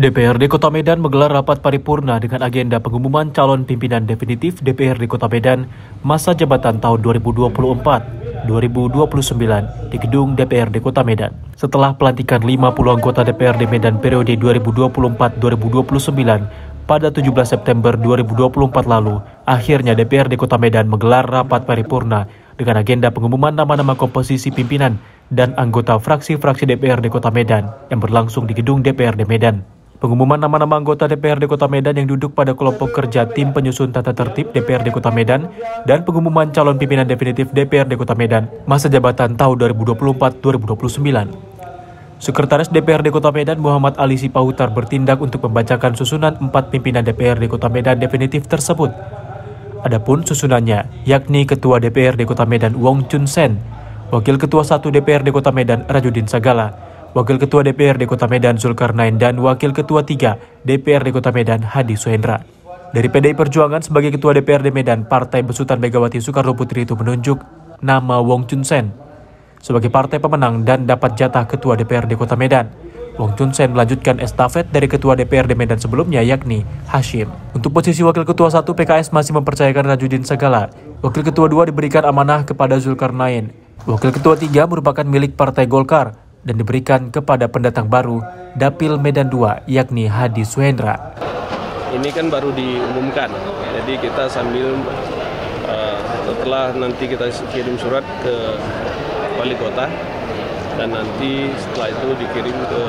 DPRD Kota Medan menggelar rapat paripurna dengan agenda pengumuman calon pimpinan definitif DPRD Kota Medan masa jabatan tahun 2024-2029 di gedung DPRD Kota Medan. Setelah pelantikan 50 anggota DPRD Medan periode 2024-2029 pada 17 September 2024 lalu, akhirnya DPRD Kota Medan menggelar rapat paripurna dengan agenda pengumuman nama-nama komposisi pimpinan dan anggota fraksi-fraksi DPRD Kota Medan yang berlangsung di gedung DPRD Medan. Pengumuman nama-nama anggota DPRD Kota Medan yang duduk pada kelompok kerja tim penyusun tata tertib DPRD Kota Medan dan pengumuman calon pimpinan definitif DPRD Kota Medan masa jabatan tahun 2024-2029. Sekretaris DPRD Kota Medan Muhammad Ali Sipahutar bertindak untuk membacakan susunan 4 pimpinan DPRD Kota Medan definitif tersebut. Adapun susunannya yakni Ketua DPRD Kota Medan Wong Chun Sen, Wakil Ketua 1 DPRD Kota Medan Rajudin Sagala, Wakil Ketua DPRD Kota Medan Zulkarnain, dan Wakil Ketua 3 DPRD Kota Medan Hadi Suhendra. Dari PDI Perjuangan sebagai Ketua DPRD Medan, Partai Besutan Megawati Soekarno Putri itu menunjuk nama Wong Chun Sen sebagai partai pemenang dan dapat jatah Ketua DPRD Kota Medan. Wong Chun Sen melanjutkan estafet dari Ketua DPRD Medan sebelumnya yakni Hashim. Untuk posisi Wakil Ketua 1 PKS masih mempercayakan Rajudin Sagala. Wakil Ketua 2 diberikan amanah kepada Zulkarnain. Wakil Ketua 3 merupakan milik Partai Golkar dan diberikan kepada pendatang baru Dapil Medan 2 yakni Hadi Suhendra. Ini kan baru diumumkan, jadi kita sambil setelah nanti kita kirim surat ke wali kota dan nanti setelah itu dikirim ke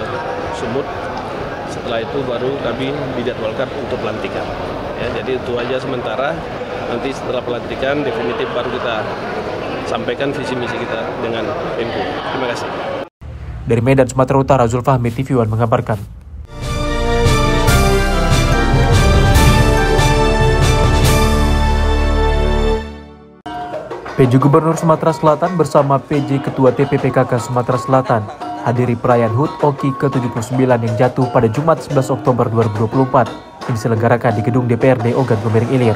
Sumut. Setelah itu baru kami dijadwalkan untuk pelantikan. Ya, jadi itu aja sementara. Nanti setelah pelantikan definitif baru kita sampaikan visi misi kita dengan Menko. Terima kasih. Dari Medan, Sumatera Utara, Zulfahmi, TV One mengabarkan. PJ Gubernur Sumatera Selatan bersama PJ Ketua TPPKK Sumatera Selatan hadiri perayaan HUT OKI ke-79 yang jatuh pada Jumat 11 Oktober 2024 yang diselenggarakan di gedung DPRD Ogan Komering Ilir.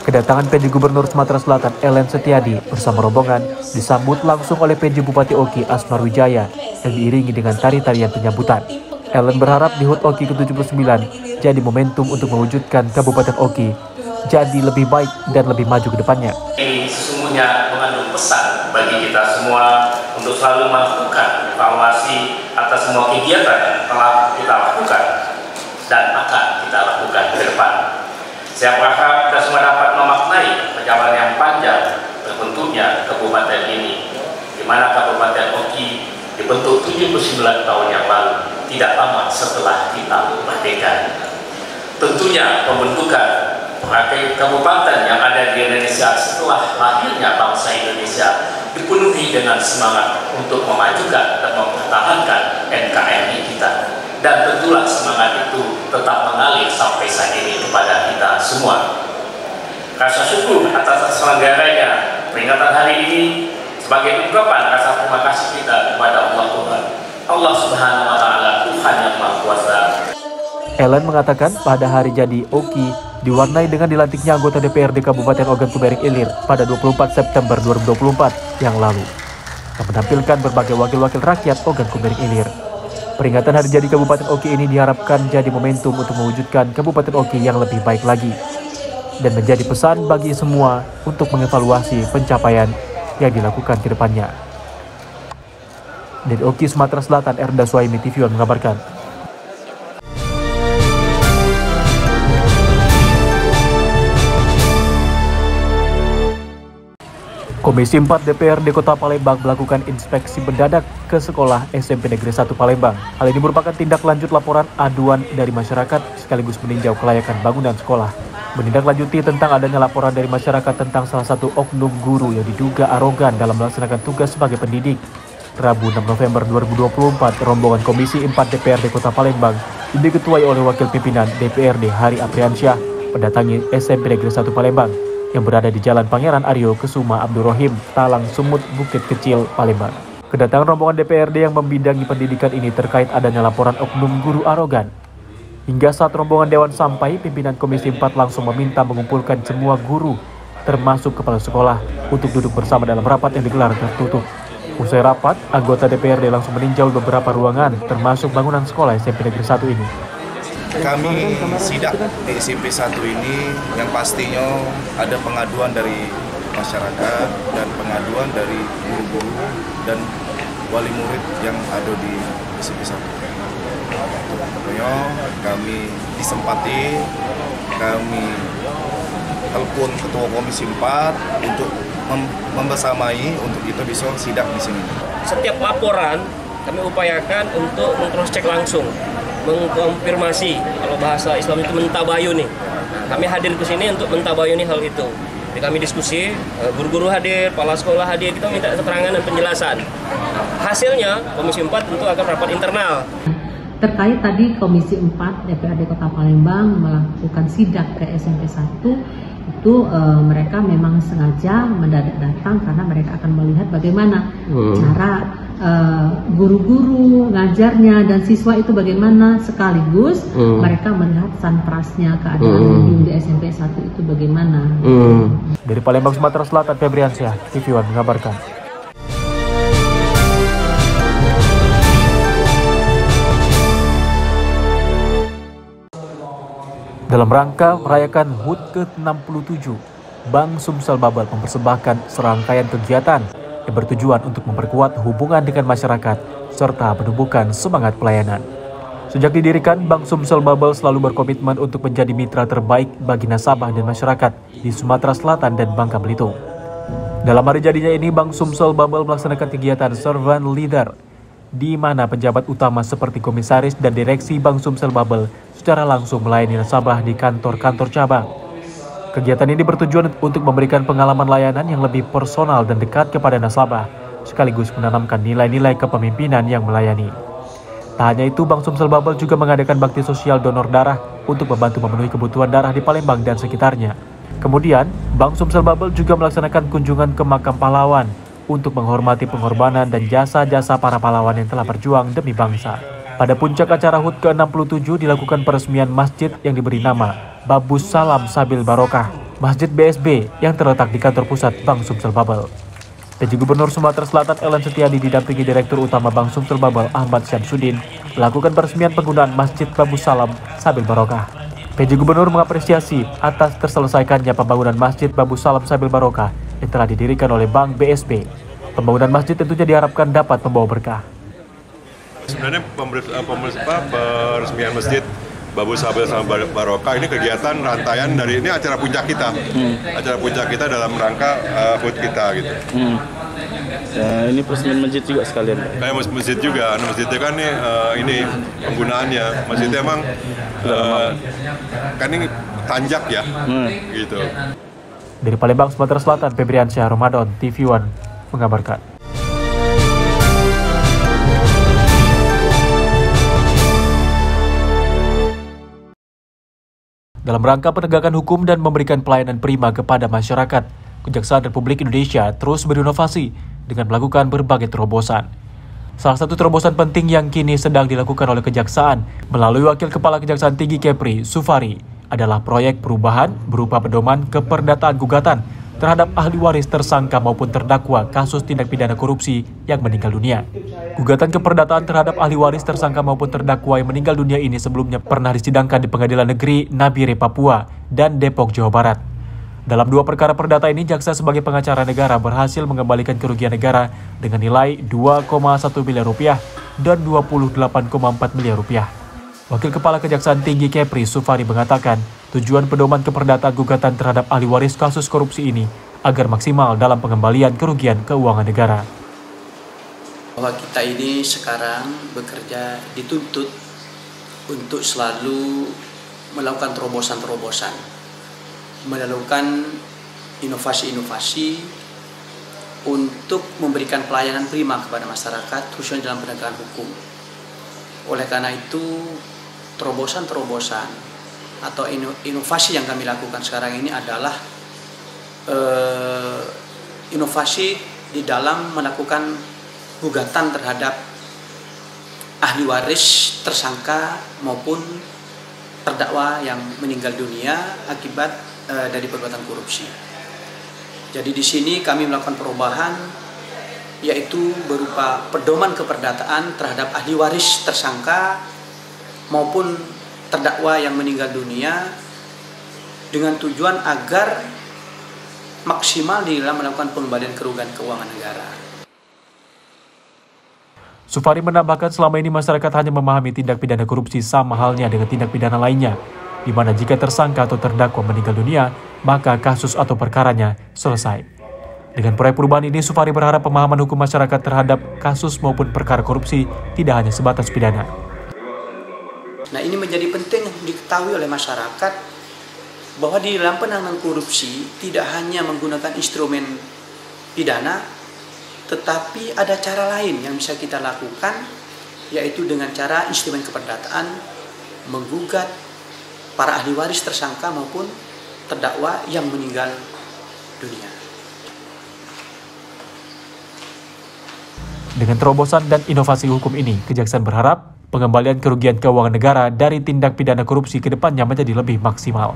Kedatangan PJ Gubernur Sumatera Selatan Ellen Setiadi bersama rombongan disambut langsung oleh PJ Bupati Oki Asmar Wijaya dan diiringi dengan tari-tarian penyambutan. Ellen berharap di HUT OKI ke-79 jadi momentum untuk mewujudkan Kabupaten Oki jadi lebih baik dan lebih maju ke depannya. Ini sesungguhnya mengandung pesan bagi kita semua untuk selalu melakukan evaluasi atas semua kegiatan yang telah kita lakukan dan akan kita lakukan ke depan. Saya berharap kita semua dapat memaknai perjalanan yang panjang terbentuknya kabupaten ini, di mana Kabupaten Oki dibentuk 79 tahun yang lalu, tidak lama setelah kita merdeka. Tentunya pembentukan kabupaten yang ada di Indonesia setelah lahirnya bangsa Indonesia dipenuhi dengan semangat untuk memajukan dan mempertahankan NKRI kita. Dan tentulah semangat itu tetap mengalir sampai saat ini kepada kita semua. Rasa syukur atas terselenggaranya peringatan hari ini sebagai ungkapan rasa terima kasih kita kepada Allah Tuhan, Allah Subhanahu wa Ta'ala, Tuhan yang Maha Kuasa. Ellen mengatakan pada hari jadi OKI diwarnai dengan dilantiknya anggota DPRD Kabupaten Ogan Komering Ilir pada 24 September 2024 yang lalu, yang menampilkan berbagai wakil-wakil rakyat Ogan Komering Ilir. Peringatan hari jadi Kabupaten Oki ini diharapkan jadi momentum untuk mewujudkan Kabupaten Oki yang lebih baik lagi dan menjadi pesan bagi semua untuk mengevaluasi pencapaian yang dilakukan ke depannya. Dari Oki, Sumatera Selatan, Erda Suhaimi, TV One mengabarkan. Komisi 4 DPRD Kota Palembang melakukan inspeksi mendadak ke sekolah SMP Negeri 1 Palembang. Hal ini merupakan tindak lanjut laporan aduan dari masyarakat sekaligus meninjau kelayakan bangunan sekolah. Menindaklanjuti tentang adanya laporan dari masyarakat tentang salah satu oknum guru yang diduga arogan dalam melaksanakan tugas sebagai pendidik. Rabu 6 November 2024, rombongan Komisi 4 DPRD Kota Palembang yang diketuai oleh Wakil Pimpinan DPRD Hari Apriansyah mendatangi SMP Negeri 1 Palembang yang berada di Jalan Pangeran Aryo Kesuma Abdurrahim, Talang Sumut, Bukit Kecil, Palembang. Kedatangan rombongan DPRD yang membidangi pendidikan ini terkait adanya laporan oknum guru arogan. Hingga saat rombongan Dewan sampai, pimpinan Komisi 4 langsung meminta mengumpulkan semua guru, termasuk kepala sekolah, untuk duduk bersama dalam rapat yang digelar tertutup. Usai rapat, anggota DPRD langsung meninjau beberapa ruangan, termasuk bangunan sekolah SMP Negeri 1 ini. Kami sidak di SMP 1 ini yang pastinya ada pengaduan dari masyarakat dan pengaduan dari guru-guru dan wali murid yang ada di SMP 1. Pokoknya kami disempati, kami telepon Ketua Komisi 4 untuk membersamai untuk kita bisa sidak di sini. Setiap laporan kami upayakan untuk meng-cross-check langsung, mengkonfirmasi, kalau bahasa Islam itu mentabayuni. Kami hadir ke sini untuk mentabayuni hal itu. Jadi kami diskusi, guru-guru hadir, kepala sekolah hadir, kita minta keterangan dan penjelasan. Hasilnya Komisi 4 tentu akan rapat internal. Terkait tadi Komisi 4 DPRD Kota Palembang melakukan sidak ke SMP 1, itu mereka memang sengaja mendadak datang karena mereka akan melihat bagaimana cara guru-guru ngajarnya dan siswa itu bagaimana, sekaligus mereka melihat sanprasnya, keadaan di SMP 1 itu bagaimana. Dari Palembang, Sumatera Selatan, Febriansyah, TV One mengabarkan. Dalam rangka merayakan HUT ke-67, Bank Sumsel Babel mempersembahkan serangkaian kegiatan yang bertujuan untuk memperkuat hubungan dengan masyarakat serta menumbuhkan semangat pelayanan. Sejak didirikan, Bank Sumsel Babel selalu berkomitmen untuk menjadi mitra terbaik bagi nasabah dan masyarakat di Sumatera Selatan dan Bangka Belitung. Dalam hari jadinya ini, Bank Sumsel Babel melaksanakan kegiatan Servant Leader, di mana pejabat utama seperti komisaris dan direksi Bank Sumsel Babel secara langsung melayani nasabah di kantor-kantor cabang. Kegiatan ini bertujuan untuk memberikan pengalaman layanan yang lebih personal dan dekat kepada nasabah, sekaligus menanamkan nilai-nilai kepemimpinan yang melayani. Tak hanya itu, Bank Sumsel Babel juga mengadakan bakti sosial donor darah untuk membantu memenuhi kebutuhan darah di Palembang dan sekitarnya. Kemudian, Bank Sumsel Babel juga melaksanakan kunjungan ke makam pahlawan untuk menghormati pengorbanan dan jasa-jasa para pahlawan yang telah berjuang demi bangsa. Pada puncak acara HUT ke-67 dilakukan peresmian masjid yang diberi nama Babus Salam Sabil Barokah, Masjid BSB yang terletak di kantor pusat Bank Sumsel Babel. PJ Gubernur Sumatera Selatan Ellen Setiadi didampingi Direktur Utama Bank Sumsel Babel Ahmad Syamsuddin melakukan peresmian penggunaan Masjid Babus Salam Sabil Barokah. PJ Gubernur mengapresiasi atas terselesaikannya pembangunan Masjid Babus Salam Sabil Barokah yang telah didirikan oleh Bank BSB. Pembangunan masjid tentunya diharapkan dapat membawa berkah. Sebenarnya peresmian Masjid Babus Sabil Barokah ini kegiatan rantaian dari ini acara puncak kita, acara puncak kita dalam rangka HUT kita gitu. Ya, ini peresmian masjid juga sekalian. Kayak masjid juga, masjidnya kan ini penggunaannya, masjidnya emang kan ini tanjak ya, gitu. Dari Palembang, Sumatera Selatan, Febriansyah Ramadan, TV One mengabarkan. Dalam rangka penegakan hukum dan memberikan pelayanan prima kepada masyarakat, Kejaksaan Republik Indonesia terus berinovasi dengan melakukan berbagai terobosan. Salah satu terobosan penting yang kini sedang dilakukan oleh Kejaksaan melalui Wakil Kepala Kejaksaan Tinggi Kepri, Sufari, adalah proyek perubahan berupa pedoman keperdataan gugatan terhadap ahli waris tersangka maupun terdakwa kasus tindak pidana korupsi yang meninggal dunia. Gugatan keperdataan terhadap ahli waris tersangka maupun terdakwa yang meninggal dunia ini sebelumnya pernah disidangkan di Pengadilan Negeri Nabire, Papua dan Depok, Jawa Barat. Dalam dua perkara perdata ini, jaksa sebagai pengacara negara berhasil mengembalikan kerugian negara dengan nilai 2,1 miliar rupiah dan 28,4 miliar rupiah. Wakil Kepala Kejaksaan Tinggi Kepri, Sufari, mengatakan tujuan pedoman keperdataan gugatan terhadap ahli waris kasus korupsi ini agar maksimal dalam pengembalian kerugian keuangan negara. Bahwa kita ini sekarang bekerja dituntut untuk selalu melakukan terobosan-terobosan, melakukan inovasi-inovasi untuk memberikan pelayanan prima kepada masyarakat, khususnya dalam penegakan hukum. Oleh karena itu, terobosan-terobosan atau inovasi yang kami lakukan sekarang ini adalah inovasi di dalam melakukan gugatan terhadap ahli waris tersangka maupun terdakwa yang meninggal dunia akibat dari perbuatan korupsi. Jadi di sini kami melakukan perubahan, yaitu berupa pedoman keperdataan terhadap ahli waris tersangka maupun terdakwa yang meninggal dunia dengan tujuan agar maksimal di dalam melakukan pengembalian kerugian keuangan negara. Sufari menambahkan selama ini masyarakat hanya memahami tindak pidana korupsi sama halnya dengan tindak pidana lainnya, di mana jika tersangka atau terdakwa meninggal dunia, maka kasus atau perkaranya selesai. Dengan proyek perubahan ini, Sufari berharap pemahaman hukum masyarakat terhadap kasus maupun perkara korupsi tidak hanya sebatas pidana. Nah, ini menjadi penting diketahui oleh masyarakat bahwa di dalam penanganan korupsi tidak hanya menggunakan instrumen pidana, tetapi ada cara lain yang bisa kita lakukan, yaitu dengan cara instrumen keperdataan, menggugat para ahli waris tersangka maupun terdakwa yang meninggal dunia. Dengan terobosan dan inovasi hukum ini, Kejaksaan berharap pengembalian kerugian keuangan negara dari tindak pidana korupsi ke depannya menjadi lebih maksimal.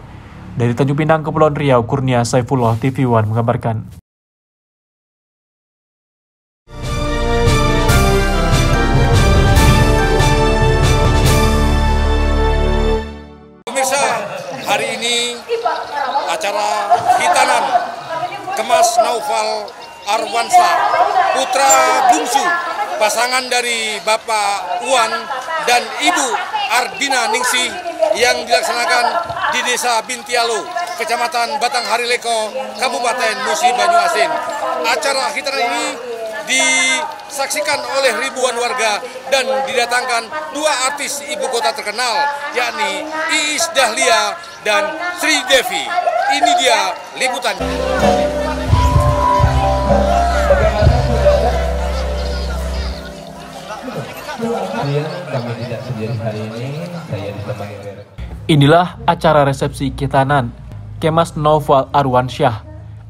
Dari Tanjung Pinang, Kepulauan Riau, Kurnia Saifullah, TV One mengabarkan. Pemirsa, hari ini acara hitanan Kemas Naufal Arwansyah, putra bungsu pasangan dari Bapak Uwan dan Ibu Ardina Ningsih yang dilaksanakan di Desa Bintialo, Kecamatan Batanghari Leko, Kabupaten Musi Banyuasin. Acara hitanan ini disaksikan oleh ribuan warga dan didatangkan dua artis ibu kota terkenal, yakni Iis Dahlia dan Sri Devi. Ini dia liputan. Inilah acara resepsi khitanan Kemas Naufal Arwansyah,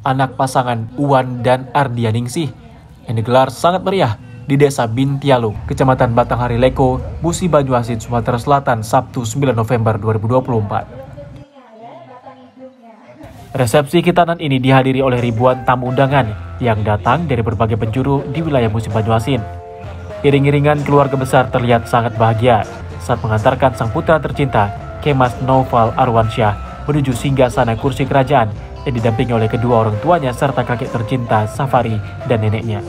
anak pasangan Uwan dan Ardia Ningsih, yang digelar sangat meriah di Desa Bintialo, Kecamatan Batanghari Leko, Musi Banyuasin, Sumatera Selatan, Sabtu 9 November 2024. Resepsi khitanan ini dihadiri oleh ribuan tamu undangan yang datang dari berbagai penjuru di wilayah Musi Banyuasin. Iring-iringan keluarga besar terlihat sangat bahagia saat mengantarkan sang putra tercinta, Kemas Naufal Arwansyah, menuju singgasana kursi kerajaan yang didampingi oleh kedua orang tuanya serta kakek tercinta Safari dan neneknya.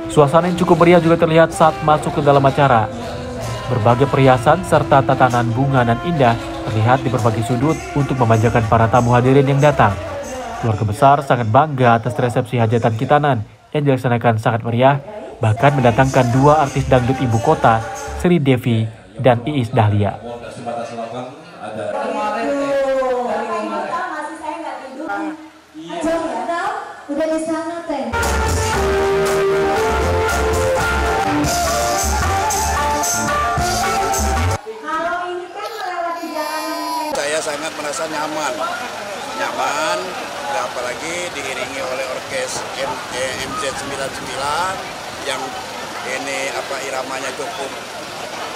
Suasana yang cukup meriah juga terlihat saat masuk ke dalam acara. Berbagai perhiasan serta tatanan bunga dan indah terlihat di berbagai sudut untuk memanjakan para tamu hadirin yang datang. Keluarga besar sangat bangga atas resepsi hajatan khitanan yang dilaksanakan sangat meriah, bahkan mendatangkan dua artis dangdut ibu kota, Sri Devi dan Iis Dahlia. Saya sangat merasa nyaman, apalagi diiringi oleh orkes MZ99 yang ini iramanya cukup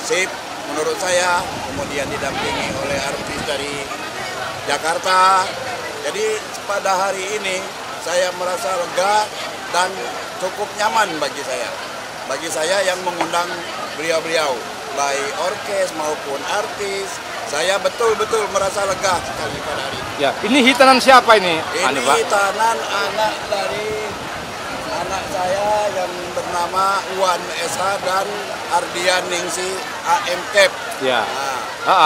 sip menurut saya, kemudian didampingi oleh artis dari Jakarta. Jadi pada hari ini saya merasa lega dan cukup nyaman bagi saya yang mengundang beliau-beliau, baik orkes maupun artis. Saya betul-betul merasa lega sekali pada hari ini. Ya, ini hitanan siapa ini? Ini hitanan anak saya yang bernama Uwan Esa dan Ardia Ningsih AMKEP. Ya.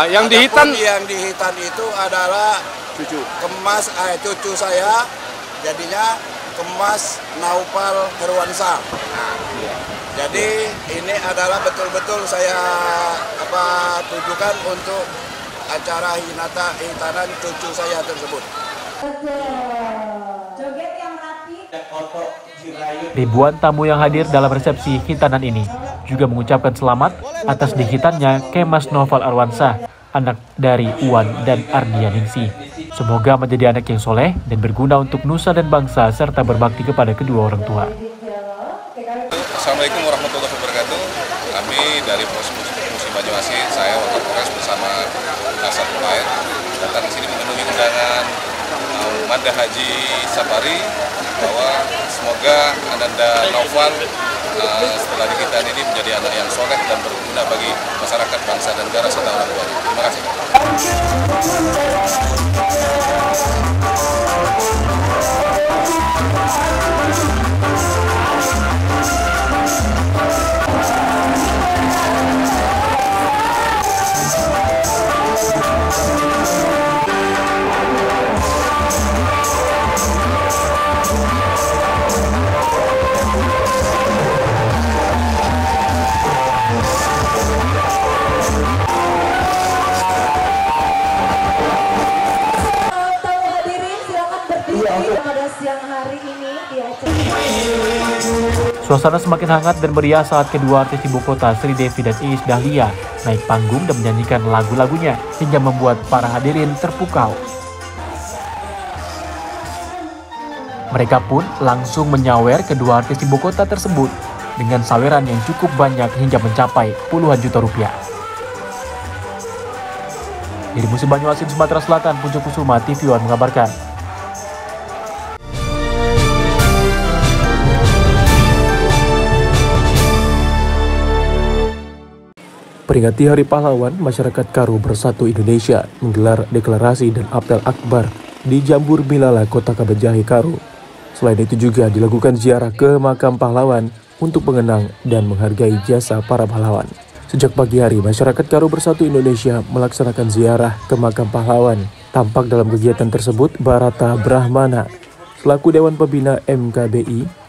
Yang dihitan itu adalah cucu saya, jadinya Kemas Naufal Arwansyah. Jadi ini adalah betul-betul saya tujukan untuk acara hitanan cucu saya tersebut. Ribuan tamu yang hadir dalam resepsi hitanan ini juga mengucapkan selamat atas dihitannya Kemas Naufal Arwansyah, anak dari Uwan dan Ardia Ningsih. Semoga menjadi anak yang soleh dan berguna untuk nusa dan bangsa serta berbakti kepada kedua orang tua. Assalamualaikum warahmatullahi wabarakatuh. Kami dari Musi Banyuasin, saya wakil Polres bersama Kasat Pemain datang ke sini memenuhi undangan Manda Haji Safari bahwa semoga Ananda Naufal setelah dikitan ini menjadi anak yang soleh dan berguna bagi masyarakat, bangsa dan negara serta orang tuanya. Terima kasih. Suasana semakin hangat dan meriah saat kedua artis ibu kota Sri Devi dan Iis Dahlia naik panggung dan menyanyikan lagu-lagunya hingga membuat para hadirin terpukau. Mereka pun langsung menyawer kedua artis ibu kota tersebut dengan saweran yang cukup banyak hingga mencapai puluhan juta rupiah. Dari Musim Banyuasin, Sumatera Selatan, Puncak Kusuma, TV One mengabarkan. Peringati Hari Pahlawan, masyarakat Karo Bersatu Indonesia menggelar deklarasi dan apel akbar di Jambur Milala, Kota Kabanjahe, Karo. Selain itu juga dilakukan ziarah ke makam pahlawan untuk mengenang dan menghargai jasa para pahlawan. Sejak pagi hari, masyarakat Karo Bersatu Indonesia melaksanakan ziarah ke makam pahlawan. Tampak dalam kegiatan tersebut, Barata Brahmana, selaku Dewan Pembina MKBI,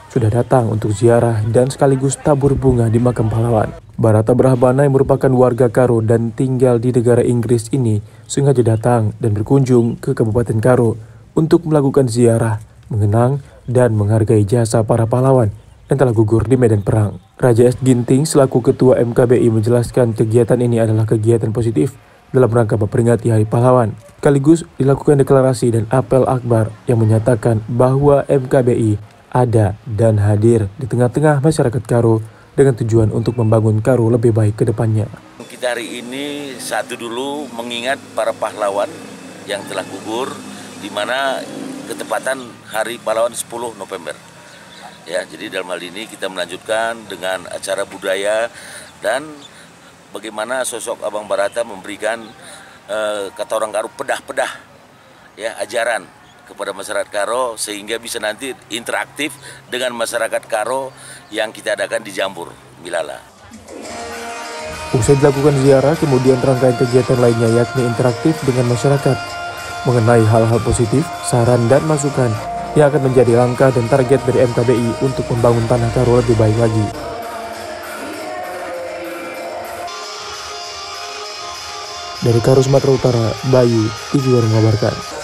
sudah datang untuk ziarah dan sekaligus tabur bunga di makam pahlawan. Barata Brahmana yang merupakan warga Karo dan tinggal di negara Inggris ini sengaja datang dan berkunjung ke Kabupaten Karo untuk melakukan ziarah, mengenang dan menghargai jasa para pahlawan yang telah gugur di medan perang. Raja S. Ginting selaku Ketua MKBI menjelaskan kegiatan ini adalah kegiatan positif dalam rangka memperingati Hari Pahlawan. Sekaligus dilakukan deklarasi dan apel akbar yang menyatakan bahwa MKBI ada dan hadir di tengah-tengah masyarakat Karo dengan tujuan untuk membangun Karo lebih baik ke depannya. Kita hari ini satu dulu mengingat para pahlawan yang telah gugur, di mana ketepatan Hari Pahlawan 10 November. Ya, jadi dalam hal ini kita melanjutkan dengan acara budaya dan bagaimana sosok Abang Barata memberikan kata orang Karo pedah-pedah ya ajaran kepada masyarakat Karo sehingga bisa nanti interaktif dengan masyarakat Karo yang kita adakan di Jambur Milala. Usai dilakukan ziarah, kemudian rangkaian kegiatan lainnya yakni interaktif dengan masyarakat mengenai hal-hal positif, saran dan masukan yang akan menjadi langkah dan target dari MKBI untuk membangun tanah Karo lebih baik lagi. Dari Karo, Sumatera Utara, Bayu, TV One mengabarkan.